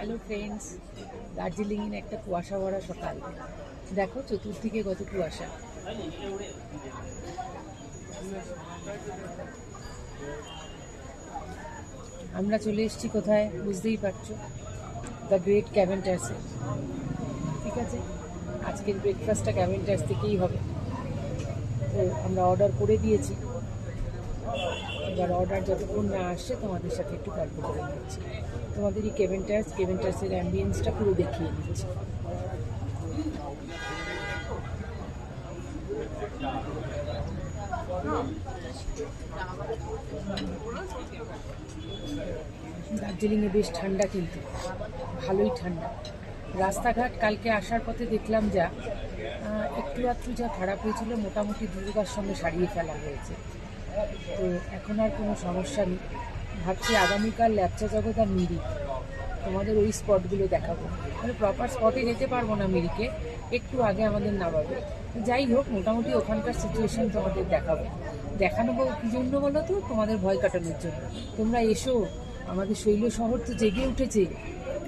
Hello friends, দার্জিলিংয়ের একটা কুয়াশা ভরা সকাল। দেখো চতুর্দিকে কত কুয়াশা। আমরা চলে এসেছি কোথায় বুঝতেই পারছো, দ্য গ্রেট ক্যাভেন্টার্সে। ঠিক আছে, আজকের ব্রেকফাস্টটা ক্যাভেন্টার্স থেকেই হবে। তো আমরা অর্ডার করে দিয়েছি, এবার অর্ডার যতক্ষণ না আসছে তোমাদের সাথে একটু গল্প করে নিচ্ছি। তোমাদের এই কেভেন্টার্সের অ্যাম্বিয়েন্সটা পুরো দেখিয়ে দিচ্ছি। দার্জিলিংয়ে বেশ ঠান্ডা, কিন্তু ভালোই ঠান্ডা। রাস্তাঘাট কালকে আসার পথে দেখলাম যা একটু আধটু যা খারাপ হয়েছিল মোটামুটি দুর্গার সঙ্গে সারিয়ে ফেলা হয়েছে। তো এখন আর কোনো সমস্যা নেই। ভাবছি আগামীকাল ল্যাপচা জগৎ আর মিরিক তোমাদের ওই স্পটগুলো দেখাবো। মানে প্রপার স্পটে যেতে পারবো না, মিরিকে একটু আগে আমাদের নামাবে। যাই হোক, মোটামুটি ওখানকার সিচুয়েশান তোমাদের দেখানো কী জন্য বলো তো? তোমাদের ভয় কাটানোর জন্য। তোমরা এসো, আমাদের শৈল শহর তো জেগে উঠেছে,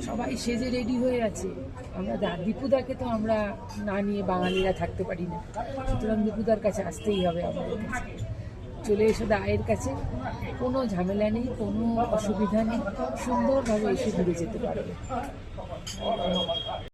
সবাই সেজে রেডি হয়ে আছে। আমরা দীপুদাকে তো আমরা না নিয়ে বাঙালিরা থাকতে পারি না, সুতরাং দীপুদার কাছে আসতেই হবে আমাদের কাছে। চলে এসো দায়ের কাছে, কোনো ঝামেলা নেই, কোনো অসুবিধা নেই, সুন্দরভাবে এসে ঘুরে যেতে পারবে।